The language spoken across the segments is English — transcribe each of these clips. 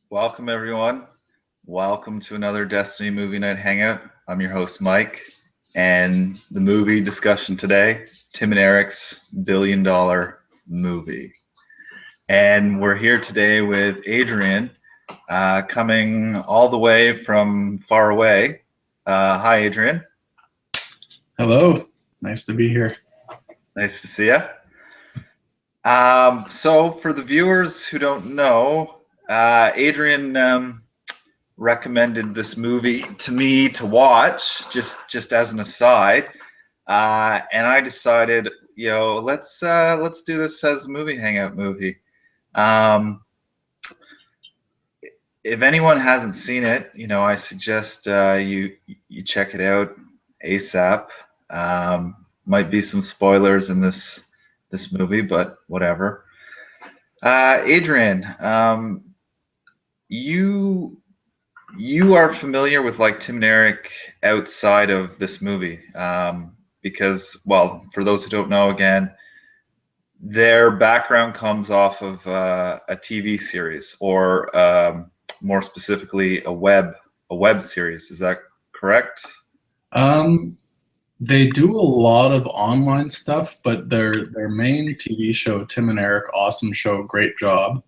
Welcome, everyone. Welcome to another Destiny Movie Night Hangout. I'm your host, Mike, and the movie discussion today, Tim and Eric's $1 billion movie. And we're here today with Adrian, coming all the way from far away. Hi, Adrian. Hello, nice to be here. Nice to see you. So, for the viewers who don't know, Adrian recommended this movie to me to watch, just as an aside, and I decided, let's do this as a movie hangout movie. Um, if anyone hasn't seen it, I suggest you check it out ASAP. Might be some spoilers in this movie, but whatever. Adrian, you are familiar with like Tim and Eric outside of this movie, because, well, for those who don't know, again, their background comes off of a TV series, or more specifically, a web series. Is that correct? Um, they do a lot of online stuff, but their main TV show, Tim and Eric, awesome show, great job,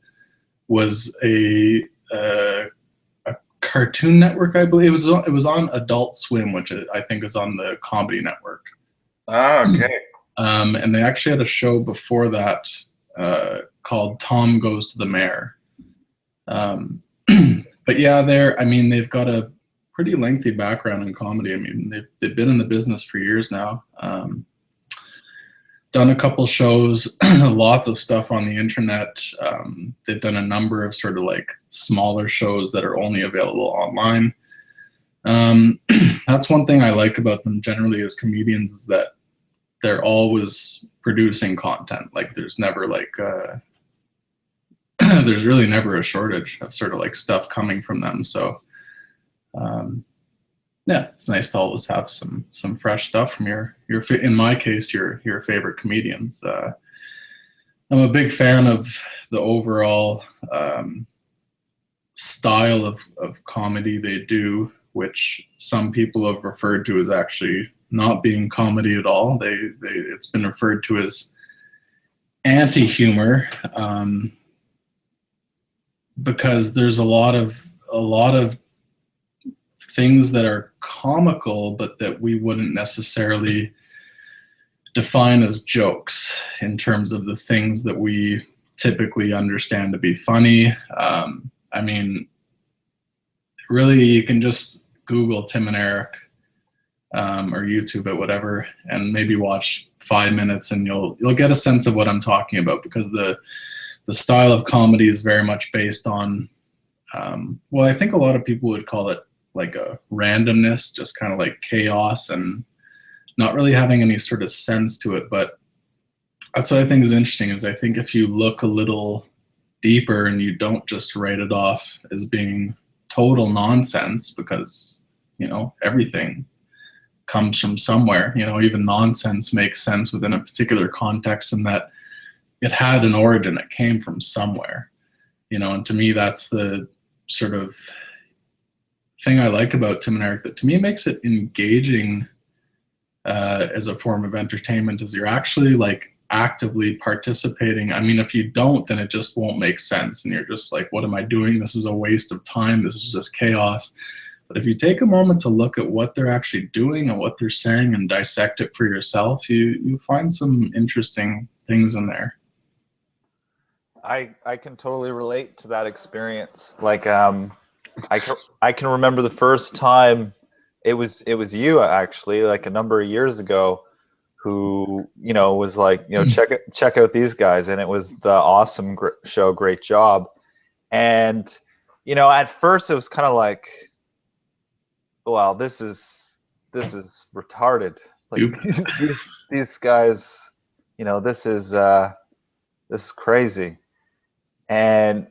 was a Cartoon Network, I believe. It was on Adult Swim, which I think is on the Comedy Network. Oh, okay. And they actually had a show before that called Tom Goes to the Mayor. But yeah, they've got a pretty lengthy background in comedy. I mean, they've been in the business for years now. Done a couple shows, lots of stuff on the internet. They've done a number of sort of like smaller shows that are only available online. That's one thing I like about them generally as comedians, is that they're always producing content. Like there's never like there's really never a shortage of sort of like stuff coming from them. So yeah, it's nice to always have some fresh stuff from your in my case your favorite comedians. I'm a big fan of the overall style of comedy they do, which some people have referred to as actually not being comedy at all. It's been referred to as anti-humor, because there's a lot of things that are comical, but that we wouldn't necessarily define as jokes in terms of the things that we typically understand to be funny. I mean, really, you can just Google Tim and Eric, or YouTube it, whatever, and maybe watch 5 minutes, and you'll get a sense of what I'm talking about, because the style of comedy is very much based on, well, I think a lot of people would call it like a randomness, just kind of like chaos and not really having any sort of sense to it. But that's what I think is interesting, is I think if you look a little deeper and you don't just write it off as being total nonsense, because, everything comes from somewhere, even nonsense makes sense within a particular context, and that it had an origin, it came from somewhere, and to me, that's the sort of thing I like about Tim and Eric, that to me makes it engaging as a form of entertainment, is you're actually like actively participating. I mean, if you don't, then it just won't make sense, and you're just like, what am I doing? This is a waste of time. This is just chaos. But if you take a moment to look at what they're actually doing and what they're saying and dissect it for yourself, you find some interesting things in there. I can totally relate to that experience. Like, I can remember the first time it was you, actually, like a number of years ago, who was like, check out these guys, and it was the awesome show, great job. And at first it was kind of like, well, this is retarded. Like these guys, this is crazy. And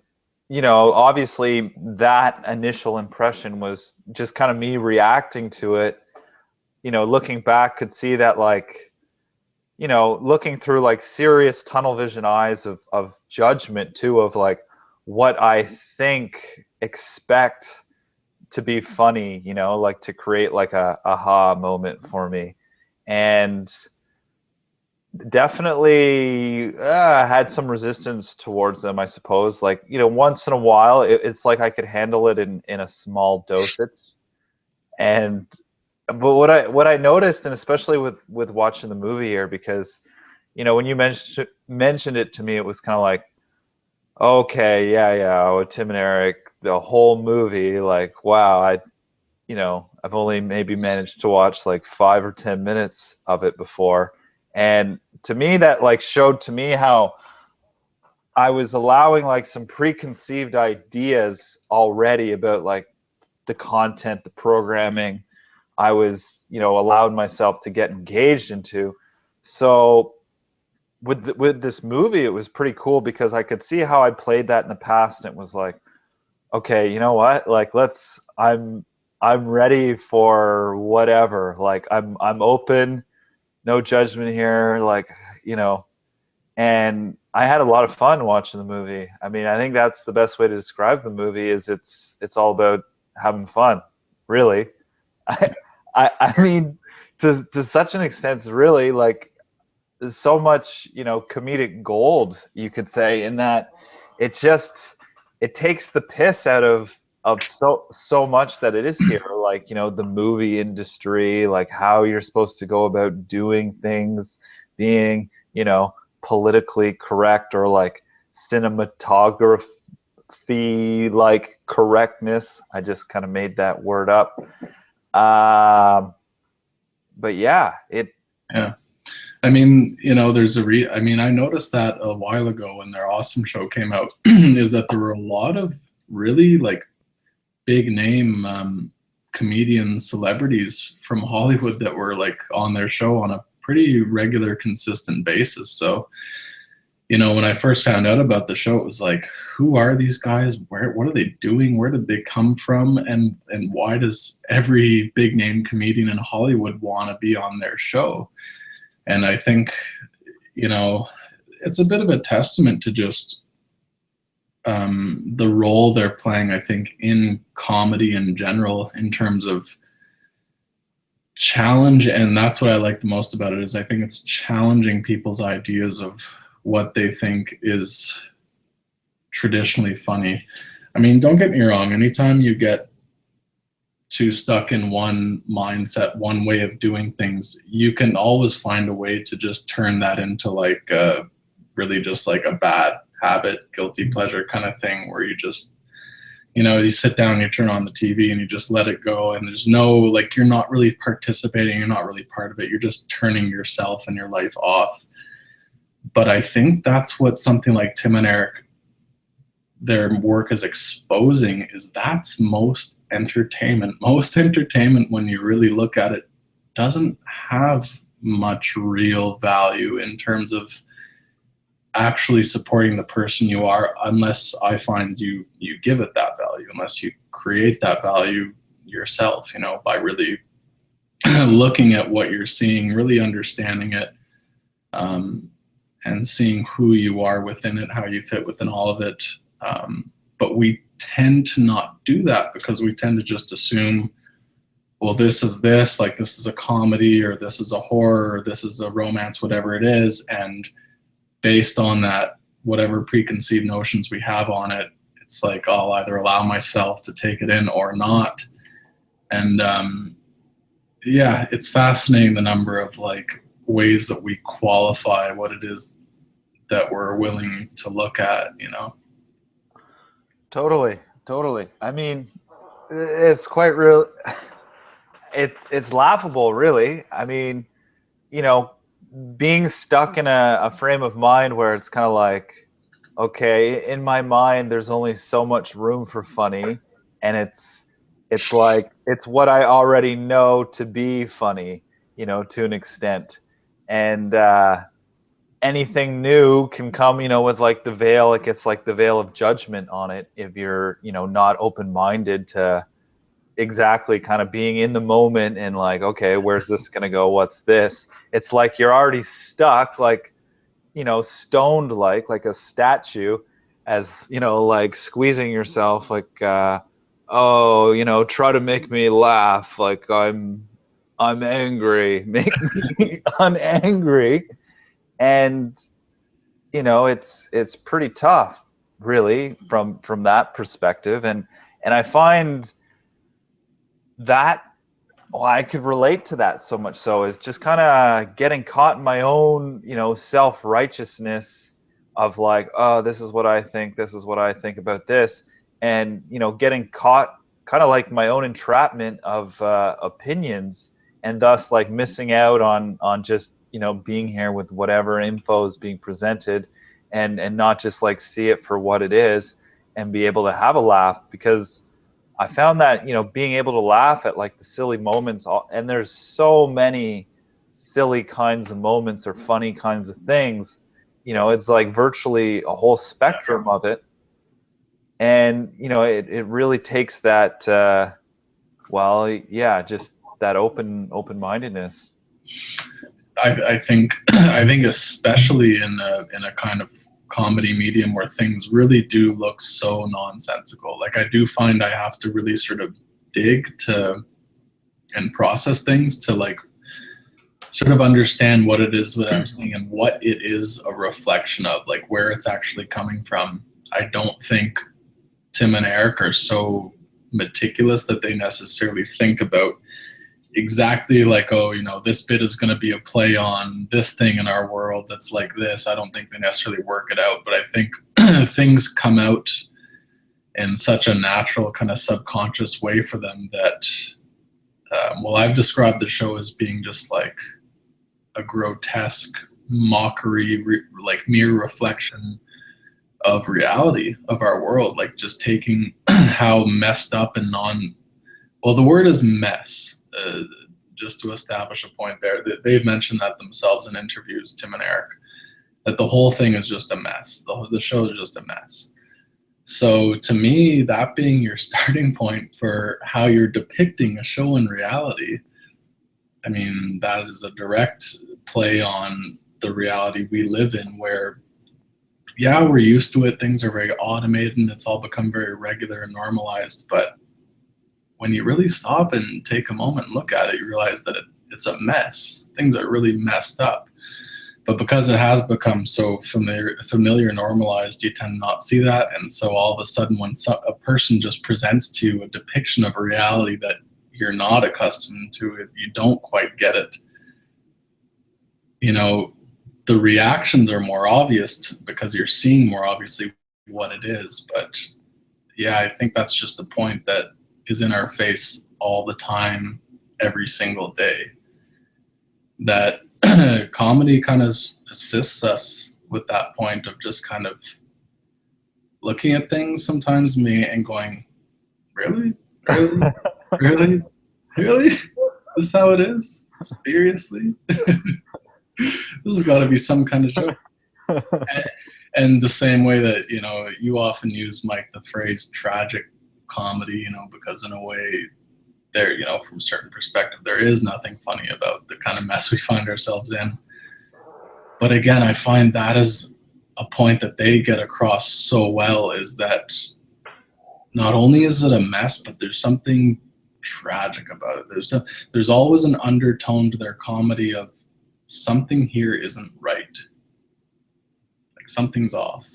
obviously that initial impression was just kind of me reacting to it. Looking back, could see that, like, looking through like serious tunnel vision eyes of judgment too, of like, what I expect to be funny, like to create like a aha moment for me. And definitely had some resistance towards them, I suppose. Like, once in a while, it's like I could handle it in a small dosage. And but what I noticed, and especially with watching the movie here, because when you mentioned it to me, it was kind of like, okay, yeah, with Tim and Eric, the whole movie, like, wow, I've only maybe managed to watch like 5 or 10 minutes of it before. And to me, that like showed to me how I was allowing like some preconceived ideas already about like the content, the programming I was, allowed myself to get engaged into. So with this movie, it was pretty cool because I could see how I played that in the past, and it was like, okay, you know what? Like, I'm ready for whatever. Like, I'm open, no judgment here. Like, you know, and I had a lot of fun watching the movie. I mean, I think that's the best way to describe the movie is it's all about having fun, really. I I mean, to such an extent, it's really like there's so much, comedic gold, you could say, in that it just it takes the piss out of so much that it is here, like, the movie industry, like how you're supposed to go about doing things, being, politically correct, or like cinematography like correctness. I just kind of made that word up. But yeah, Yeah. I mean, I mean, I noticed that a while ago when their Awesome show came out, is that there were a lot of really like big name comedians, celebrities from Hollywood that were like on their show on a pretty regular, consistent basis. So, when I first found out about the show, it was like, who are these guys? What are they doing? Where did they come from? And why does every big name comedian in Hollywood want to be on their show? And I think, it's a bit of a testament to just the role they're playing, I think, in comedy in general, in terms of challenge. And that's what I like the most about it, is I think it's challenging people's ideas of what they think is traditionally funny. I mean, don't get me wrong, anytime you get too stuck in one mindset, one way of doing things, you can always find a way to just turn that into like really just like a bad habit, guilty pleasure kind of thing, where you just, you sit down, you turn on the TV, and you just let it go, and there's no, like, you're not really participating, you're not really part of it, you're just turning yourself and your life off. But I think that's what something like Tim and Eric, their work is exposing, is that's most entertainment. Most entertainment, when you really look at it, doesn't have much real value in terms of actually supporting the person you are, unless I find you give it that value, unless you create that value yourself, by really looking at what you're seeing, really understanding it, and seeing who you are within it, how you fit within all of it. But we tend to not do that because we tend to just assume, well, this is this, like this is a comedy, or this is a horror, or this is a romance, whatever it is. And based on that, whatever preconceived notions we have on it, it's like I'll either allow myself to take it in or not. And yeah, it's fascinating the number of like ways that we qualify what it is that we're willing to look at, Totally. I mean, it's quite real. It's laughable, really. I mean, you know, being stuck in a frame of mind where it's kind of like, okay, in my mind, there's only so much room for funny, and it's like it's what I already know to be funny, to an extent, and anything new can come, with like the veil. It gets like the veil of judgment on it if you're, not open-minded to exactly kind of being in the moment and like, okay, where's this gonna go? What's this? It's like you're already stuck, like, stoned, like a statue, as like squeezing yourself, like oh, try to make me laugh, like I'm angry, make me unangry. And it's pretty tough, really, from that perspective. And I find that, well, I could relate to that so much, so is just kind of getting caught in my own self-righteousness of like, oh, this is what I think, this is what I think about this. And getting caught kind of like my own entrapment of opinions, and thus like missing out on just being here with whatever info is being presented, and not just like see it for what it is and be able to have a laugh. Because I found that being able to laugh at like the silly moments, and there's so many silly kinds of moments or funny kinds of things, it's like virtually a whole spectrum of it. And it really takes that well, yeah, just that open-mindedness. I think I think especially in a kind of comedy medium where things really do look so nonsensical. Like I do find I have to really sort of dig to and process things to like sort of understand what it is that I'm seeing and what it is a reflection of, like where it's actually coming from. I don't think Tim and Eric are so meticulous that they necessarily think about exactly like, oh, this bit is going to be a play on this thing in our world that's like this. I don't think they necessarily work it out, but I think things come out in such a natural kind of subconscious way for them that, well, I've described the show as being just like a grotesque mockery, like mere reflection of reality of our world, like just taking how messed up and well, the word is mess. Just to establish a point there, that they've mentioned that themselves in interviews, Tim and Eric, that the whole thing is just a mess. The show is just a mess. So to me, that being your starting point for how you're depicting a show in reality, I mean, that is a direct play on the reality we live in, where, yeah, we're used to it. Things are very automated and it's all become very regular and normalized. But when you really stop and take a moment and look at it, you realize that it's a mess. Things are really messed up. But because it has become so familiar, normalized, you tend to not see that. And so all of a sudden, when a person just presents to you a depiction of a reality that you're not accustomed to, you don't quite get it. The reactions are more obvious because you're seeing more obviously what it is. But yeah, I think that's just a point that is in our face all the time, every single day. That comedy kind of assists us with that point of just kind of looking at things sometimes and going, really? Really? Really? Really? This is how it is? Seriously? This has got to be some kind of joke. And the same way that, you often use, Mike, the phrase tragic comedy, because in a way there, from a certain perspective, there is nothing funny about the kind of mess we find ourselves in. But again, I find that is a point that they get across so well, is that not only is it a mess, but there's something tragic about it. There's always an undertone to their comedy of something here isn't right. Like something's off.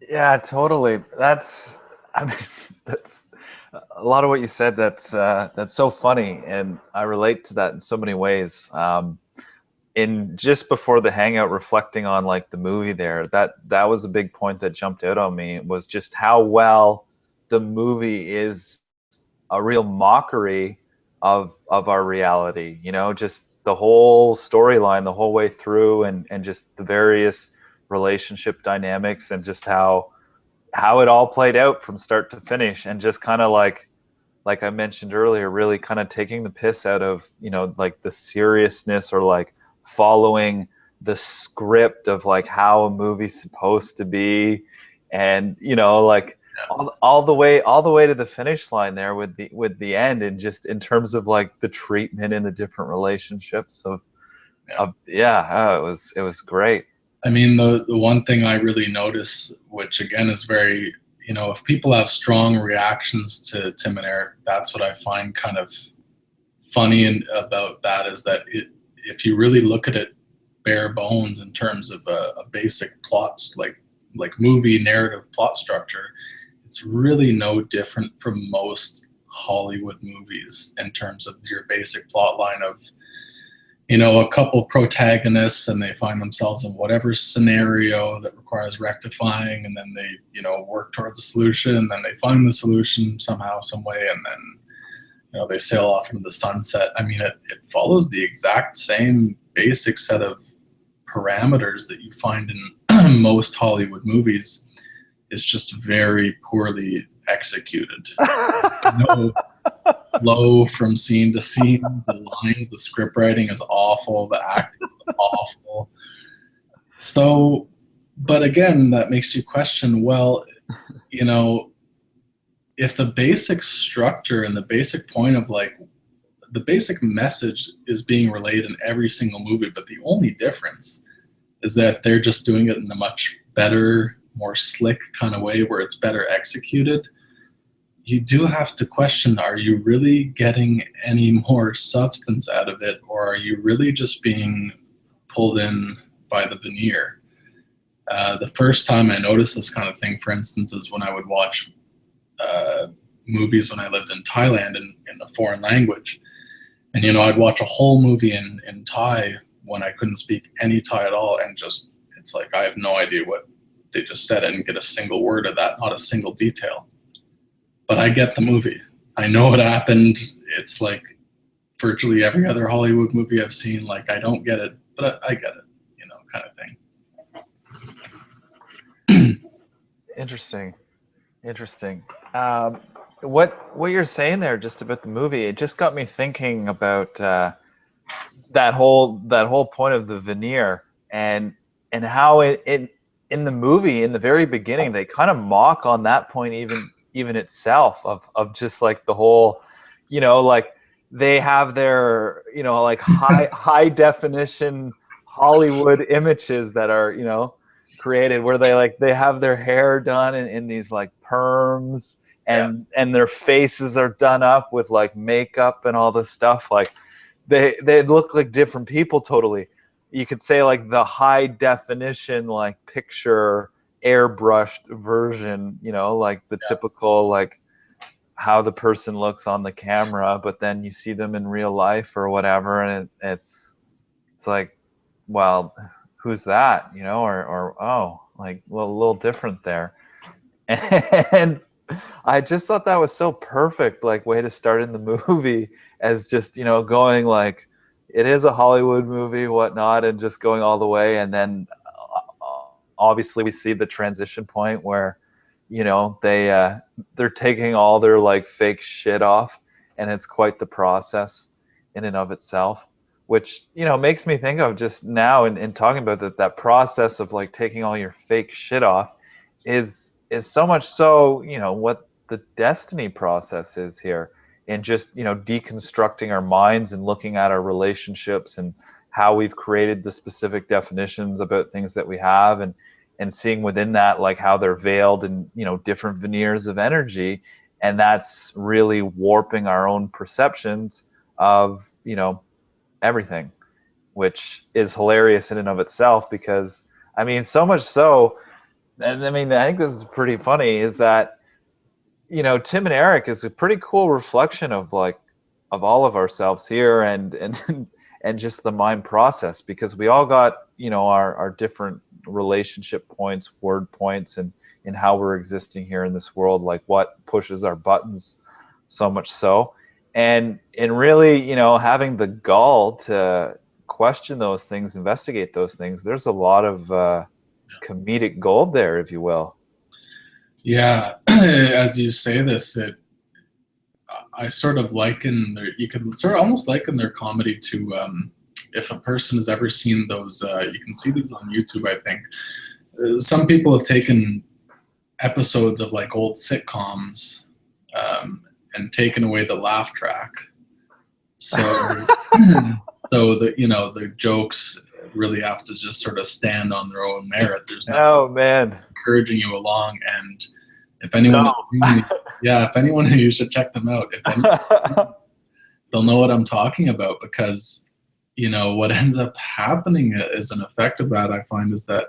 Yeah, totally. That's a lot of what you said. That's so funny, and I relate to that in so many ways. In just before the hangout, reflecting on like the movie there, that was a big point that jumped out on me, was just how well the movie is a real mockery of our reality. Just the whole storyline, the whole way through, and just the various relationship dynamics, and just how it all played out from start to finish, and just kind of like I mentioned earlier, really kind of taking the piss out of like the seriousness, or like following the script of like how a movie's supposed to be, and like all the way to the finish line there with the end, and just in terms of like the treatment in the different relationships of it was great. I mean, the one thing I really notice, which again is very, if people have strong reactions to Tim and Eric, that's what I find kind of funny about that is that if you really look at it bare bones in terms of a basic plots, like movie narrative plot structure, it's really no different from most Hollywood movies in terms of your basic plot line of, a couple protagonists and they find themselves in whatever scenario that requires rectifying, and then they, work towards a solution, and then they find the solution somehow, some way, and then, they sail off into the sunset. I mean, it follows the exact same basic set of parameters that you find in most Hollywood movies. It's just very poorly executed. No flow from scene to scene. The lines, the script writing is awful. The acting is awful. So, but again, that makes you question, well, if the basic structure and the basic point of the basic message is being relayed in every single movie, but the only difference is that they're just doing it in a much better, more slick kind of way where it's better executed, you do have to question, are you really getting any more substance out of it, or are you really just being pulled in by the veneer? The first time I noticed this kind of thing, for instance, is when I would watch movies when I lived in Thailand in a foreign language. And, I'd watch a whole movie in Thai when I couldn't speak any Thai at all, and just, it's like I have no idea what they just said. I didn't get a single word of that, not a single detail. But I get the movie. I know what happened. It's like virtually every other Hollywood movie I've seen. Like, I don't get it, but I get it, kind of thing. Interesting. What you're saying there just about the movie, it just got me thinking about that whole point of the veneer and how it in the movie, in the very beginning, they kind of mock on that point even itself of just like the whole, like they have their, like high definition Hollywood images that are, created where they have their hair done in these like perms, and their faces are done up with like makeup and all this stuff. Like they look like different people totally. You could say like the high definition like picture airbrushed version, like the typical like how the person looks on the camera, but then you see them in real life or whatever, and it's like, well, who's that, or oh, like, well, a little different there. And I just thought that was so perfect, like, way to start in the movie, as just, going like, it is a Hollywood movie, whatnot, and just going all the way. And then obviously we see the transition point where, they're taking all their like fake shit off, and it's quite the process in and of itself, which, makes me think of just now in talking about that process of like taking all your fake shit off is so much so, what the Desteni process is here, and just, deconstructing our minds and looking at our relationships and how we've created the specific definitions about things that we have, and seeing within that like how they're veiled in, different veneers of energy, and that's really warping our own perceptions of, everything, which is hilarious in and of itself, because I mean, so much so, and I mean, I think this is pretty funny, is that, Tim and Eric is a pretty cool reflection of like of all of ourselves here, and and just the mind process, because we all got, our different relationship points, word points, and in how we're existing here in this world, like what pushes our buttons so much so. And really, having the gall to question those things, investigate those things, there's a lot of comedic gold there, if you will. Yeah, as you say this, I sort of liken you could sort of almost liken their comedy to, if a person has ever seen those, you can see these on YouTube, I think. Some people have taken episodes of like old sitcoms and taken away the laugh track. So, so the, the jokes really have to just sort of stand on their own merit. There's nothing Oh man. encouraging you along. And if No. anyone is doing yeah, if anyone, you should check them out. If anyone, they'll know what I'm talking about, because what ends up happening as an effect of that, I find, is that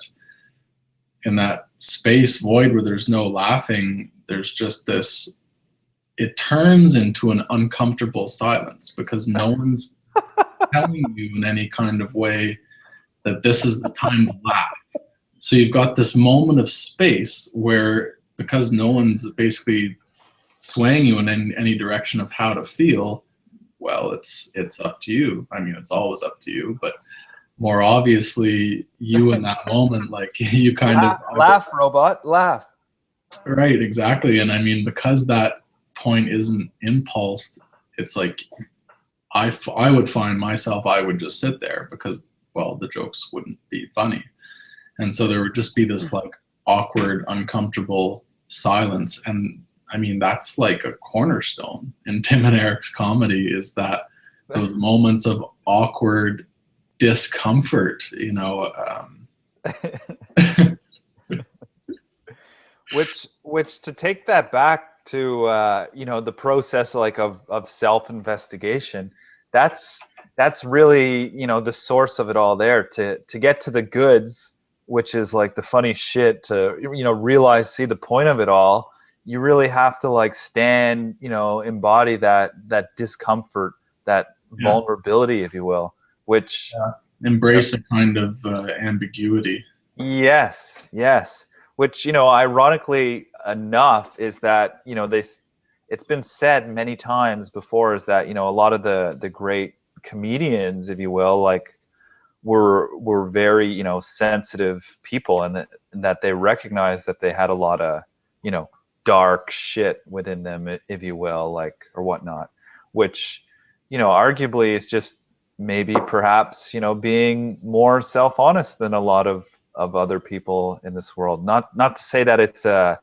in that space void where there's no laughing, there's just this, it turns into an uncomfortable silence, because no one's telling you in any kind of way that this is the time to laugh. So you've got this moment of space where, because no one's basically swaying you in any direction of how to feel, well, it's up to you. I mean, it's always up to you, but more obviously you in that moment, like you kind laugh, robot, laugh. Right, exactly. And I mean, because that point isn't impulsed, it's like I would find myself, I would just sit there because, well, the jokes wouldn't be funny. And so there would just be this like awkward, uncomfortable silence. And I mean, that's like a cornerstone in Tim and Eric's comedy, is that those moments of awkward discomfort, which to take that back to the process like of self-investigation, that's really the source of it all there, to get to the goods, which is like the funny shit, to realize, see the point of it all. You really have to like stand, embody that discomfort, that vulnerability, if you will, which embrace a kind of ambiguity. Yes, which ironically enough is that it's been said many times before, is that a lot of the great comedians, if you will, like were very sensitive people, and that they recognized that they had a lot of dark shit within them, if you will, like, or whatnot, which arguably is just maybe perhaps being more self-honest than a lot of other people in this world. Not to say that it's a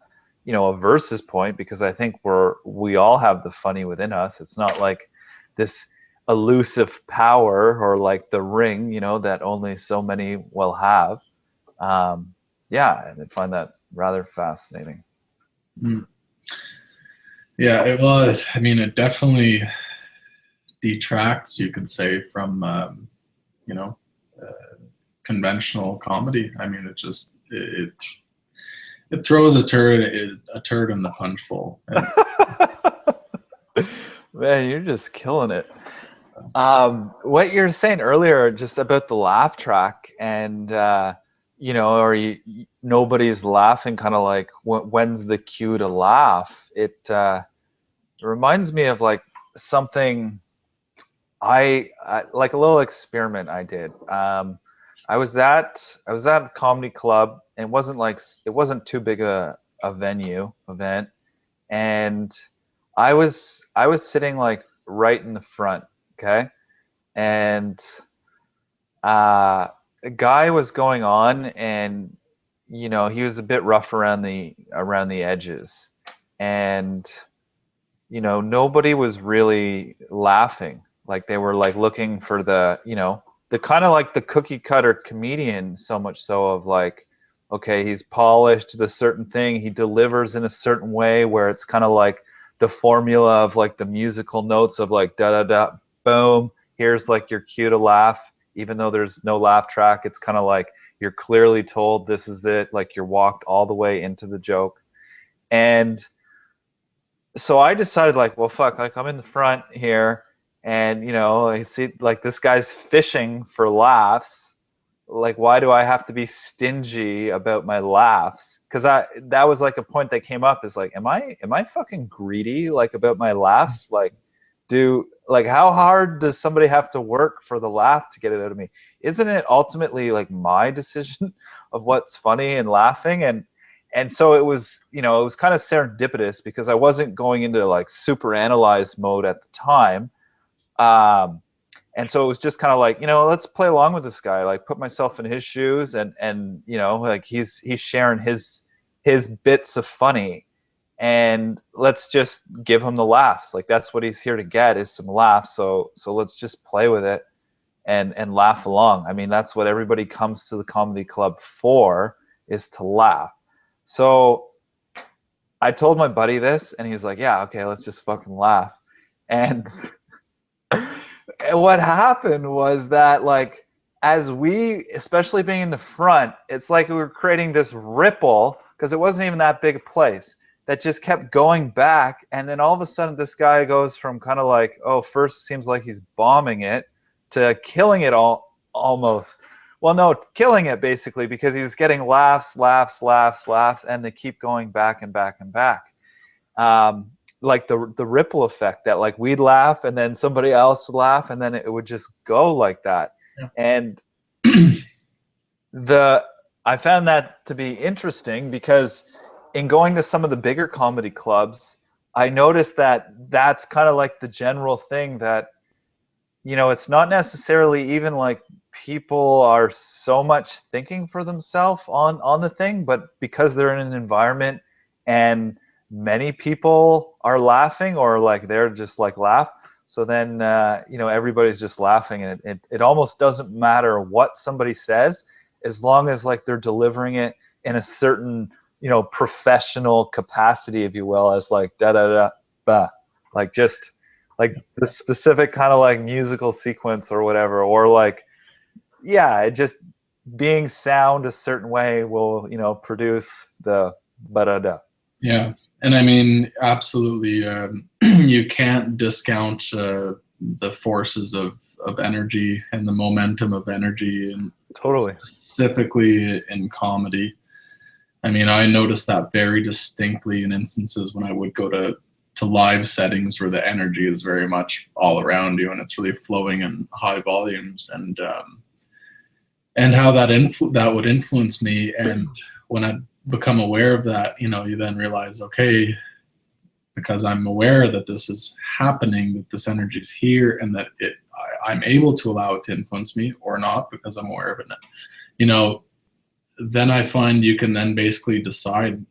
versus point, because I think we all have the funny within us. It's not like this elusive power, or like the ring, that only so many will have. And I find that rather fascinating. Yeah, it was. I mean, it definitely detracts, you could say, from conventional comedy. I mean, it throws a turd in the punch bowl. Man, you're just killing it. What you're saying earlier, just about the laugh track, and or nobody's laughing, kind of like when's the cue to laugh? It reminds me of like something I like, a little experiment I did. I was at a comedy club, and it wasn't too big a event, and I was sitting like right in the front, okay, and a guy was going on, and he was a bit rough around the edges, and nobody was really laughing. Like, they were like looking for the the kind of like the cookie cutter comedian, so much so of like, okay, he's polished to the certain thing, he delivers in a certain way where it's kind of like the formula of like the musical notes of like da da da, boom, here's like your cue to laugh, even though there's no laugh track. It's kind of like you're clearly told this is it, like you're walked all the way into the joke. And so I decided, like, well, fuck, like, I'm in the front here, and I see like this guy's fishing for laughs. Like, why do I have to be stingy about my laughs? Because that was like a point that came up, is like, am I fucking greedy, like, about my laughs? Like, how hard does somebody have to work for the laugh to get it out of me? Isn't it ultimately like my decision of what's funny and laughing? And so it was, it was kind of serendipitous, because I wasn't going into like super analyze mode at the time. And so it was just kind of like, let's play along with this guy, like put myself in his shoes, and like he's sharing his bits of funny, and let's just give him the laughs. Like, that's what he's here to get, is some laughs. So let's just play with it. and laugh along. I mean, that's what everybody comes to the comedy club for, is to laugh. So I told my buddy this, and he's like, yeah, okay, let's just fucking laugh. And what happened was that, like, as we, especially being in the front, it's like we were creating this ripple, because it wasn't even that big a place, that just kept going back. And then all of a sudden this guy goes from kind of like, oh, first seems like he's bombing it, to killing it all almost. Well, no, killing it basically, because he's getting laughs, laughs, laughs, laughs, and they keep going back and back and back. Like the ripple effect, that like we'd laugh and then somebody else would laugh, and then it would just go like that. Yeah. And I found that to be interesting, because in going to some of the bigger comedy clubs, I noticed that that's kind of like the general thing, that, you know, it's not necessarily even like people are so much thinking for themselves on the thing, but because they're in an environment and many people are laughing, or like they're just like laugh, so then you know, everybody's just laughing, and it almost doesn't matter what somebody says, as long as like they're delivering it in a certain, you know, professional capacity, if you will, as like da da da ba, like just like the specific kind of like musical sequence or whatever, or like, yeah, it just being sound a certain way will, you know, produce the ba da da. Yeah, and I mean, absolutely, you can't discount the forces of energy and the momentum of energy, and Totally. specifically in comedy. I mean, I noticed that very distinctly in instances when I would go to live settings where the energy is very much all around you and it's really flowing in high volumes, and how that would influence me. And when I become aware of that, you know, you then realize, okay, because I'm aware that this is happening, that this energy is here, and that I'm able to allow it to influence me or not, because I'm aware of it. You know, then I find you can then basically decide,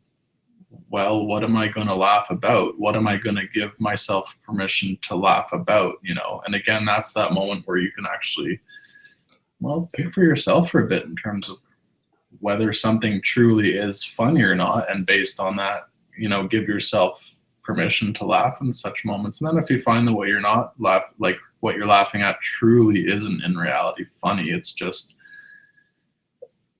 well, what am I going to laugh about? What am I going to give myself permission to laugh about? You know, and again, that's that moment where you can actually, well, think for yourself for a bit in terms of whether something truly is funny or not, and based on that, you know, give yourself permission to laugh in such moments. And then if you find that what you're not like what you're laughing at truly isn't in reality funny, it's just,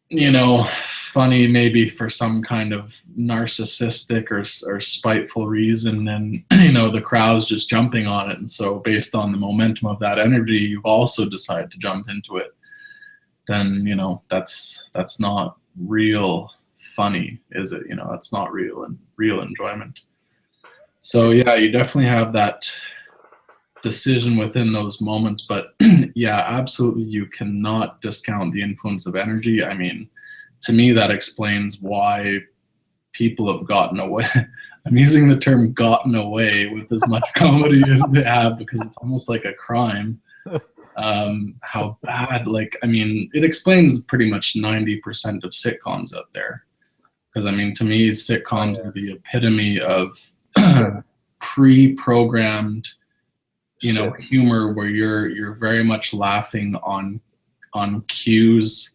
you know, funny maybe for some kind of narcissistic or spiteful reason, then, you know, the crowd's just jumping on it, and so based on the momentum of that energy, you've also decided to jump into it, then, you know, that's not real funny, is it? You know, that's not real enjoyment. So yeah, you definitely have that decision within those moments, but yeah, absolutely, you cannot discount the influence of energy. I mean, to me, that explains why people have gotten away. I'm using the term "gotten away" with as much comedy as they have, because it's almost like a crime. How bad, like, I mean, it explains pretty much 90% of sitcoms out there. Because I mean, to me, sitcoms are the epitome of pre-programmed, you know, humor, where you're very much laughing on cues,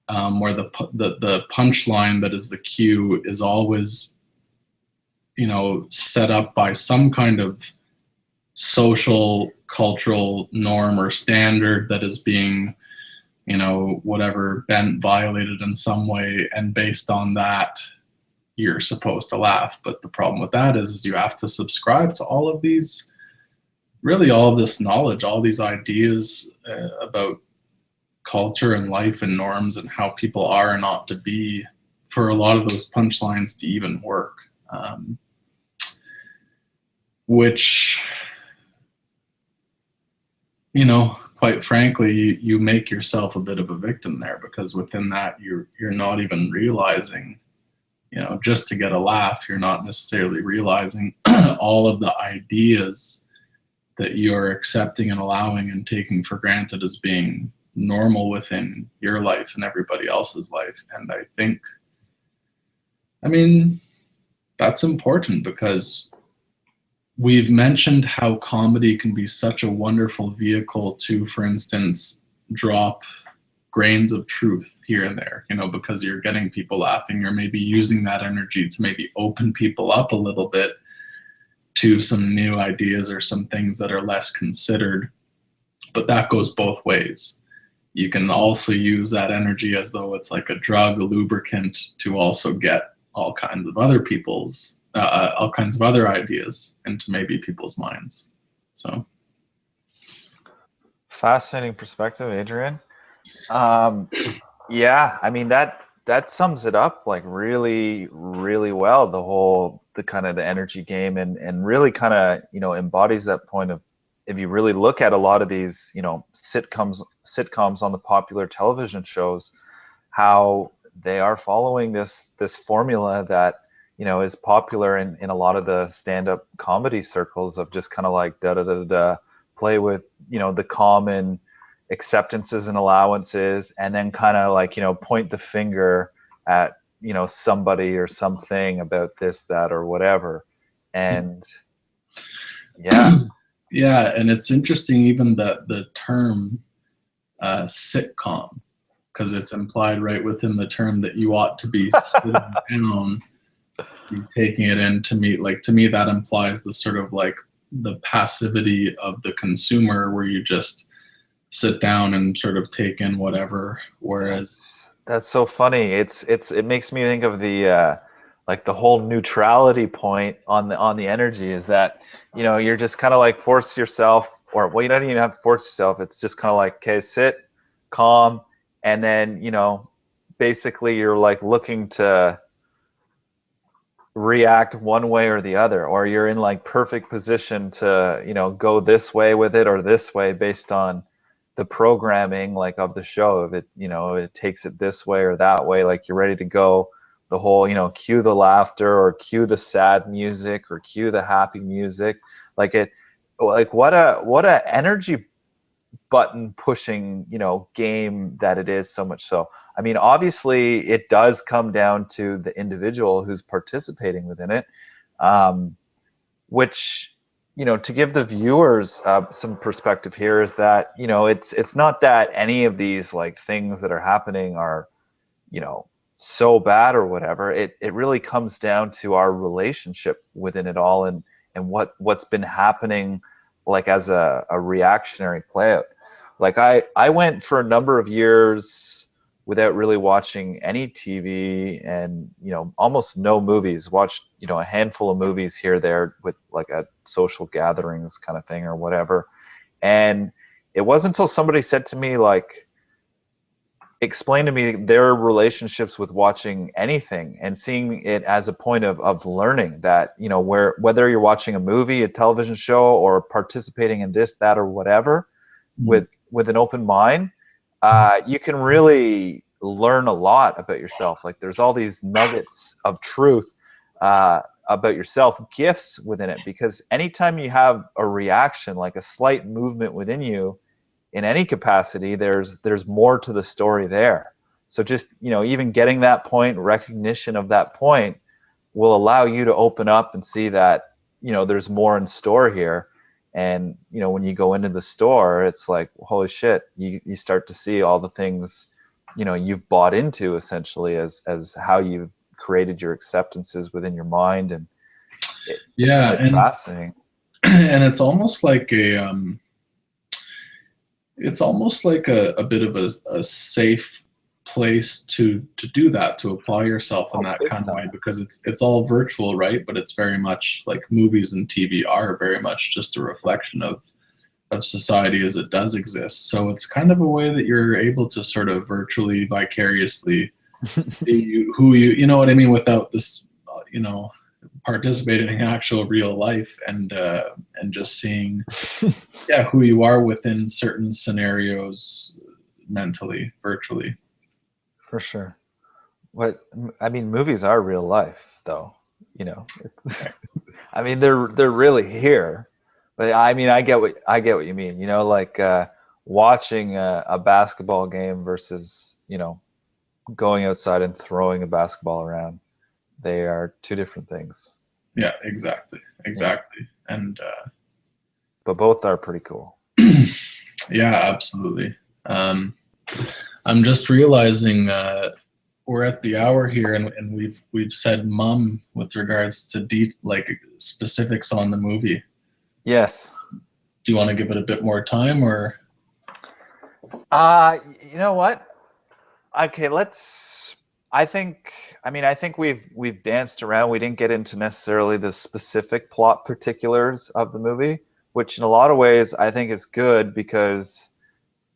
where the punchline that is the cue is always, you know, set up by some kind of social cultural norm or standard that is being, you know, whatever, violated in some way, and based on that you're supposed to laugh. But the problem with that is you have to subscribe to all of these, really all of this knowledge, all these ideas about culture and life and norms and how people are and ought to be, for a lot of those punchlines to even work, which, you know, quite frankly, you make yourself a bit of a victim there, because within that you're not even realizing, you know, just to get a laugh, you're not necessarily realizing all of the ideas that you're accepting and allowing and taking for granted as being normal within your life and everybody else's life. And I think, I mean, that's important, because we've mentioned how comedy can be such a wonderful vehicle to, for instance, drop grains of truth here and there, because you're getting people laughing, or maybe using that energy to maybe open people up a little bit to some new ideas or some things that are less considered. But that goes both ways. You can also use that energy as though it's like a drug, a lubricant, to also get all kinds of other ideas into maybe people's minds. So fascinating perspective, Adrian. Yeah, I mean that sums it up like really, really well. The kind of the energy game, and really kind of embodies that point of, if you really look at a lot of these sitcoms on the popular television shows, how they are following this formula that is popular in a lot of the stand-up comedy circles, of just kind of like da da da da, play with the common acceptances and allowances, and then kind of like point the finger at somebody or something about this, that, or whatever. And yeah. Yeah, and it's interesting even that the term sitcom, because it's implied right within the term that you ought to be sitting down, be taking it in. To me that implies the sort of like the passivity of the consumer, where you just sit down and sort of take in whatever. Whereas that's so funny. It makes me think of the like the whole neutrality point on the energy, is that you're just kind of like force yourself, or well, you don't even have to force yourself. It's just kind of like, okay, sit, calm, and then basically you're like looking to react one way or the other, or you're in like perfect position to go this way with it or this way, based on the programming like of the show. If it takes it this way or that way, like you're ready to go the whole cue the laughter, or cue the sad music, or cue the happy music. Like what a energy button pushing game that it is. So much so, I mean, obviously it does come down to the individual who's participating within it, which to give the viewers some perspective here, is that it's not that any of these like things that are happening are so bad or whatever. It really comes down to our relationship within it all, and what's been happening like as a reactionary play out. Like I went for a number of years without really watching any TV, and almost no movies. Watched a handful of movies here there, with like at social gatherings kind of thing or whatever. And it wasn't until somebody said to me, like, explain to me their relationships with watching anything and seeing it as a point of learning, that whether you're watching a movie, a television show, or participating in this, that, or whatever, with an open mind, you can really learn a lot about yourself. Like there's all these nuggets of truth about yourself, gifts within it, because anytime you have a reaction, like a slight movement within you in any capacity, there's more to the story there. So just even getting that point, recognition of that point, will allow you to open up and see that there's more in store here. And when you go into the store, it's like, holy shit, you start to see all the things you've bought into, essentially, as how you've created your acceptances within your mind. And it's quite fascinating. And it's almost like a bit of a safe place to do that, to apply yourself in that kind of way, because it's all virtual, right? But it's very much like movies and TV are very much just a reflection of society as it does exist. So it's kind of a way that you're able to sort of virtually, vicariously see who you know what I mean, without this participating in actual real life, and just seeing who you are within certain scenarios, mentally, virtually. For sure. Movies are real life, though. It's I mean, they're really here. But I mean, I get what you mean. Like watching a basketball game versus going outside and throwing a basketball around. They are two different things. Yeah, exactly. And but both are pretty cool. Yeah, absolutely. I'm just realizing we're at the hour here, and we've said mum with regards to like specifics on the movie. Yes. Do you want to give it a bit more time, or? You know what? Okay, let's. I think. I mean, I think we've danced around. We didn't get into necessarily the specific plot particulars of the movie, which in a lot of ways I think is good because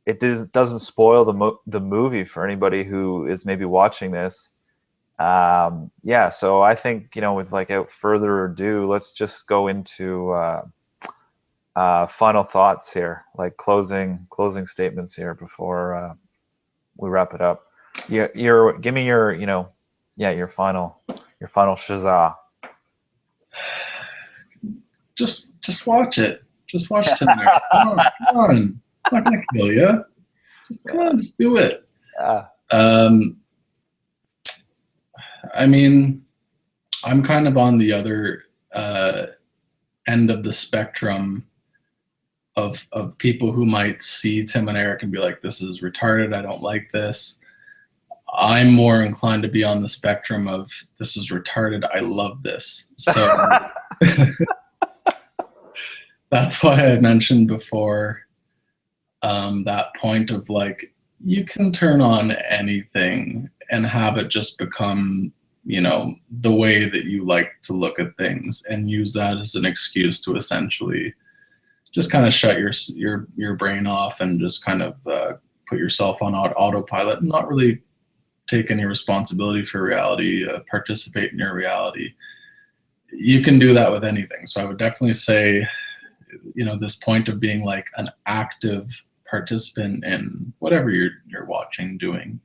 it doesn't spoil the movie for anybody who is maybe watching this. Yeah, so I think, with without further ado, let's just go into final thoughts here, like closing statements here before we wrap it up. Give me your your final shazah. Just watch it. Just watch Tim there. Come on. It's not gonna kill you. Just come on, just do it. I mean, I'm kind of on the other end of the spectrum of people who might see Tim and Eric and be like, this is retarded, I don't like this. I'm more inclined to be on the spectrum of, this is retarded, I love this. So that's why I mentioned before that point of like, you can turn on anything and have it just become, the way that you like to look at things, and use that as an excuse to essentially just kind of shut your brain off and just kind of put yourself on autopilot and not really take any responsibility for reality, participate in your reality. You can do that with anything. So I would definitely say, this point of being like an active participant in whatever you're watching, doing,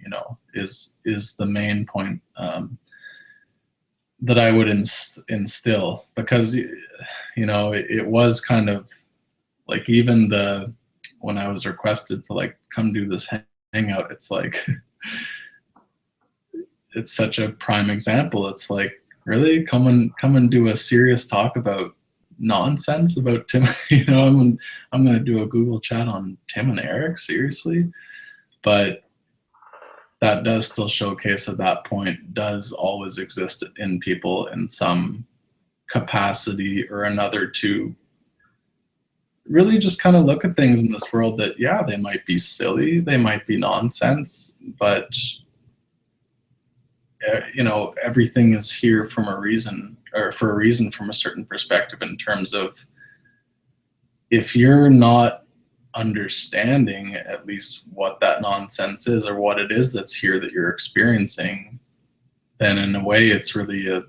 is the main point that I would instill, because it was kind of like, even when I was requested to like come do this hangout, it's like it's such a prime example. It's like, really, come and do a serious talk about nonsense about Tim. I'm gonna do a Google chat on Tim and Eric, seriously. But that does still showcase at that point does always exist in people in some capacity or another to really just kind of look at things in this world that, yeah, they might be silly, they might be nonsense, but everything is here from a reason, or for a reason from a certain perspective, in terms of, if you're not understanding at least what that nonsense is, or what it is that's here that you're experiencing, then in a way it's really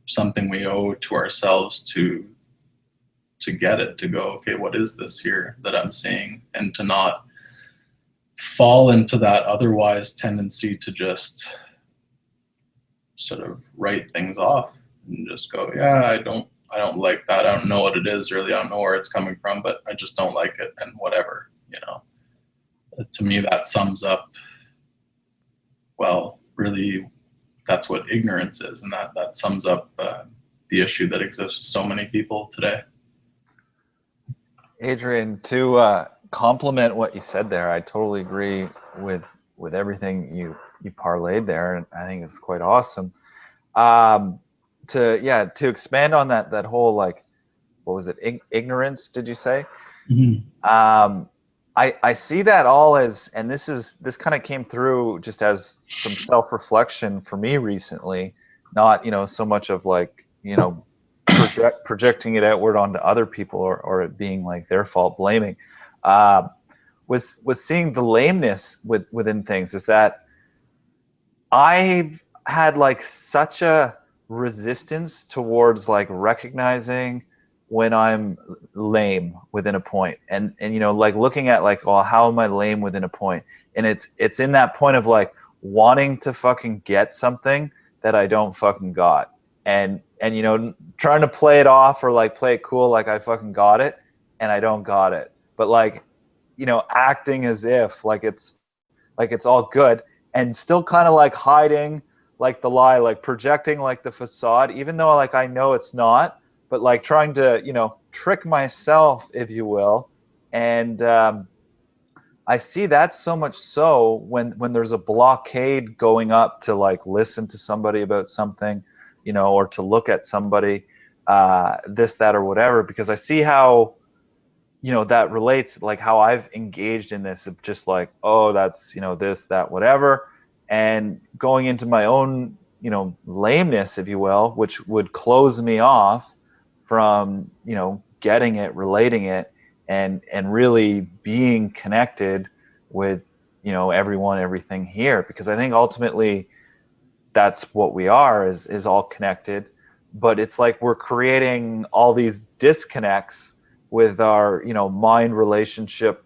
something we owe to ourselves to get it, to go, okay, what is this here that I'm seeing, and to not fall into that otherwise tendency to just sort of write things off and just go, yeah, I don't like that, I don't know what it is really, I don't know where it's coming from, but I just don't like it, and whatever. To me, that sums up, well, really, that's what ignorance is, and that sums up the issue that exists with so many people today. Adrian, to compliment what you said there, I totally agree with everything you parlayed there, and I think it's quite awesome. To expand on that whole, like, what was it, ignorance, did you say? Mm-hmm. I see that all as, and this kind of came through just as some self-reflection for me recently, not so much of like projecting it outward onto other people, or it being like their fault, blaming, was seeing the lameness within things. Is that I've had like such a resistance towards like recognizing when I'm lame within a point, and like looking at like, well, how am I lame within a point? And it's in that point of like wanting to fucking get something that I don't fucking got, and trying to play it off, or like play it cool, like I fucking got it and I don't got it, but like acting as if like it's all good, and still kind of like hiding like the lie, like projecting like the facade, even though like I know it's not, but like trying to trick myself, if you will, and I see that so much so when there's a blockade going up to like listen to somebody about something, or to look at somebody, this, that, or whatever, because I see how, that relates, like how I've engaged in this of just like, oh, that's, this, that, whatever, and going into my own, lameness, if you will, which would close me off from, getting it, relating it, and really being connected with, everyone, everything here, because I think ultimately that's what we are, is all connected, but it's like we're creating all these disconnects with our, mind relationship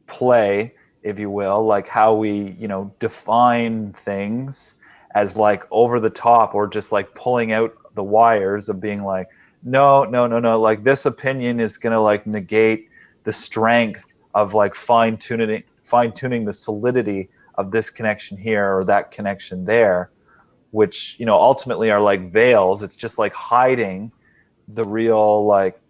play, if you will, like how we, define things as like over the top, or just like pulling out the wires of being like, no, no, no, no, like this opinion is going to like negate the strength of like fine tuning the solidity of this connection here or that connection there, which, ultimately are like veils. It's just like hiding the real like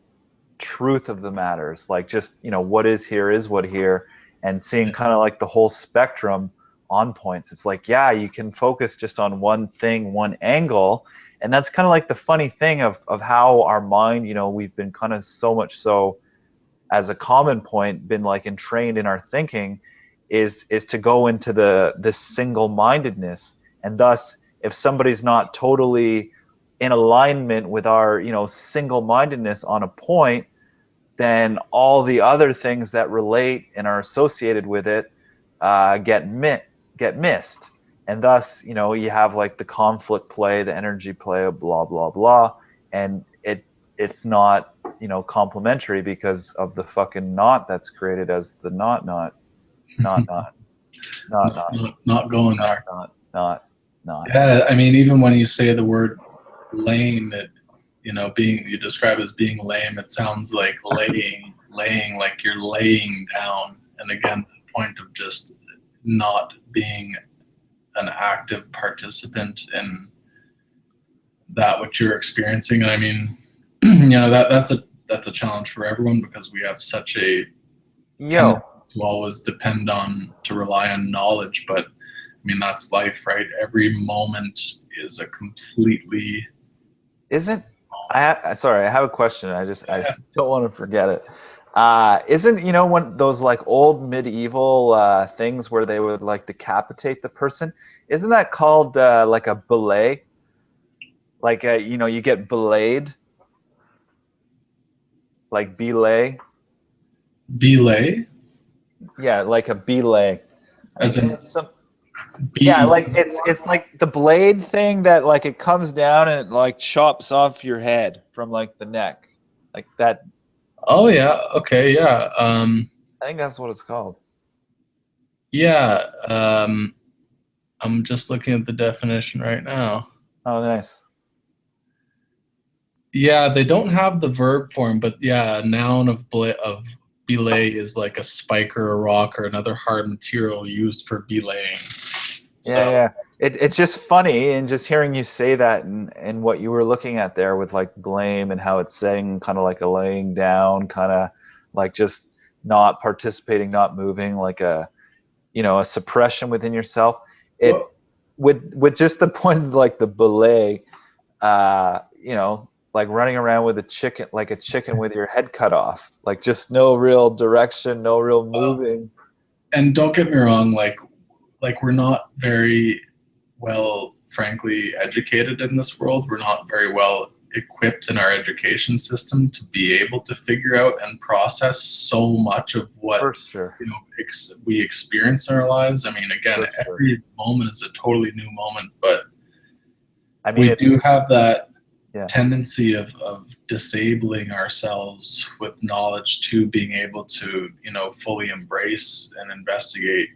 truth of the matters, like just, what is here is what here, and seeing kind of like the whole spectrum on points. It's like, yeah, you can focus just on one thing, one angle, and that's kind of like the funny thing of how our mind, we've been kind of so much so, as a common point, been like entrained in our thinking, is to go into this single-mindedness, and thus if somebody's not totally in alignment with our, single-mindedness on a point, then all the other things that relate and are associated with it get missed, and thus, you have like the conflict play, the energy play, blah blah blah, and it's not, complementary because of the fucking knot that's created as the not not not not not not not going not there. not. Yeah, I mean, even when you say the word lame, it, being, you describe as being lame, it sounds like laying, like you're laying down. And again, the point of just not being an active participant in that what you're experiencing. And I mean, that's a challenge for everyone, because we have such a tendency to always to rely on knowledge. But I mean, that's life, right? Every moment is a completely Isn't sorry, I have a question. I don't want to forget it. Isn't, one those like old medieval things where they would like decapitate the person? Isn't that called like a belay? Like you get belayed, like belay. belay, Yeah, like a belay. as in Yeah, be. like it's like the blade thing that like it comes down and it like chops off your head from like the neck, like that. Oh yeah, okay, yeah, I think that's what it's called. yeah. I'm just looking at the definition right now. Oh, nice. Yeah, they don't have the verb form, but yeah, a noun of belay is like a spike or a rock or another hard material used for belaying. Yeah, So yeah. It's just funny, and just hearing you say that, and what you were looking at there with like blame and how it's saying kind of like a laying down, kind of like just not participating, not moving, like a suppression within yourself. It with just the point of like the belay, like running around with a chicken, like a chicken with your head cut off, like just no real direction, no real moving. and don't get me wrong, like we're not very well, frankly, educated in this world. We're not very well equipped in our education system to be able to figure out and process so much of what For sure. we experience in our lives. I mean, again, For sure. every moment is a totally new moment, but I mean, we do have that yeah. tendency of disabling ourselves with knowledge to being able to, fully embrace and investigate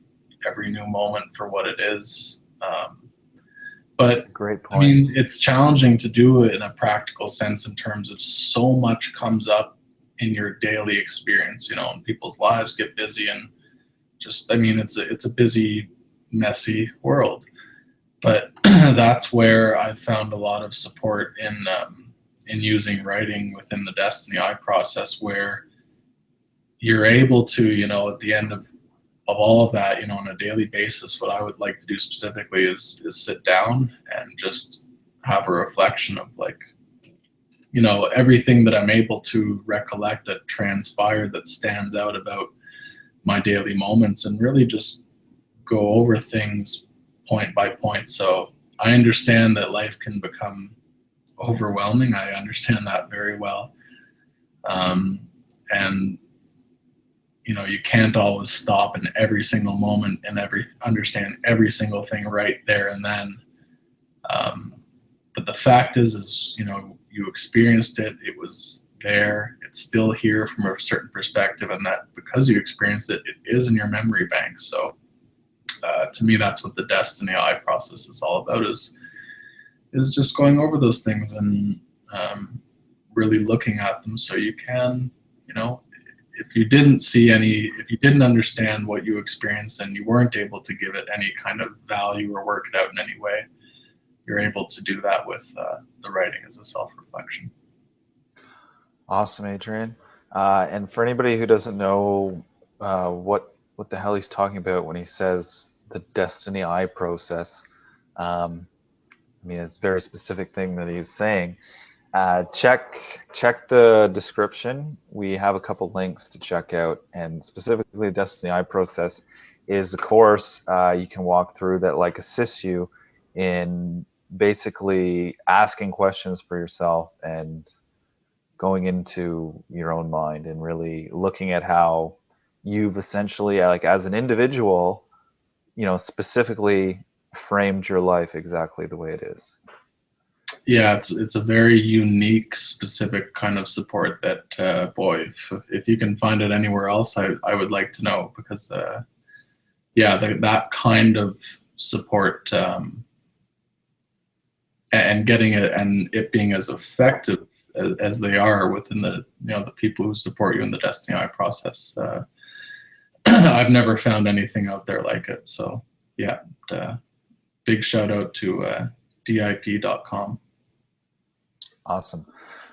every new moment for what it is. But Great point. I mean, it's challenging to do it in a practical sense in terms of so much comes up in your daily experience, and people's lives get busy, and just, I mean, it's a busy, messy world. But that's where I've found a lot of support in using writing within the Desteni process, where, you're able to, at the end of all of that, on a daily basis, what I would like to do specifically is sit down and just have a reflection of like, everything that I'm able to recollect that transpired, that stands out about my daily moments, and really just go over things point by point. So I understand that life can become overwhelming. I understand that very well. And you can't always stop in every single moment and understand every single thing right there and then. But the fact is, you experienced it. It was there. It's still here from a certain perspective, and that because you experienced it, it is in your memory bank. So to me, that's what the Desteni I process is all about. Is just going over those things and really looking at them, so you can, if you didn't understand what you experienced and you weren't able to give it any kind of value or work it out in any way, you're able to do that with the writing as a self-reflection. Awesome, Adrian. And for anybody who doesn't know what the hell he's talking about when he says the Desteni I process, I mean, it's a very specific thing that he's saying. Check the description. We have a couple links to check out, and specifically the Desteni I process is a course you can walk through that like assists you in basically asking questions for yourself and going into your own mind and really looking at how you've essentially, like as an individual, specifically framed your life exactly the way it is. Yeah, it's a very unique, specific kind of support that, boy, if you can find it anywhere else, I would like to know, because, that kind of support and getting it and it being as effective as they are within the the people who support you in the Desteni I process, I've never found anything out there like it. So yeah, big shout out to dip.com. Awesome.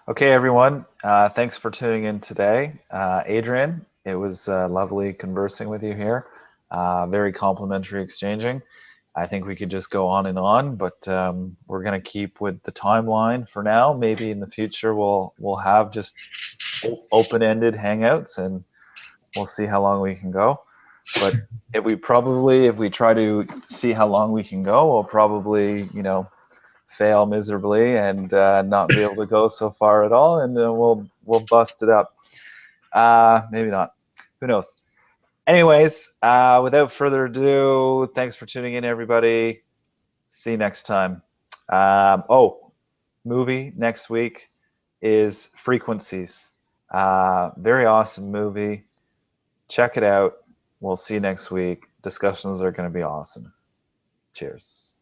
Okay, everyone. Thanks for tuning in today. Adrian, it was lovely conversing with you here. Very complimentary exchanging. I think we could just go on and on, but we're going to keep with the timeline for now. Maybe in the future we'll have just open-ended hangouts, and we'll see how long we can go. But if we try to see how long we can go, we'll probably, fail miserably and not be able to go so far at all, and then we'll bust it up. Maybe not. Who knows? Anyways, without further ado, thanks for tuning in, everybody. See you next time. Movie next week is Frequencies. Very awesome movie. Check it out. We'll see you next week. Discussions are going to be awesome. Cheers.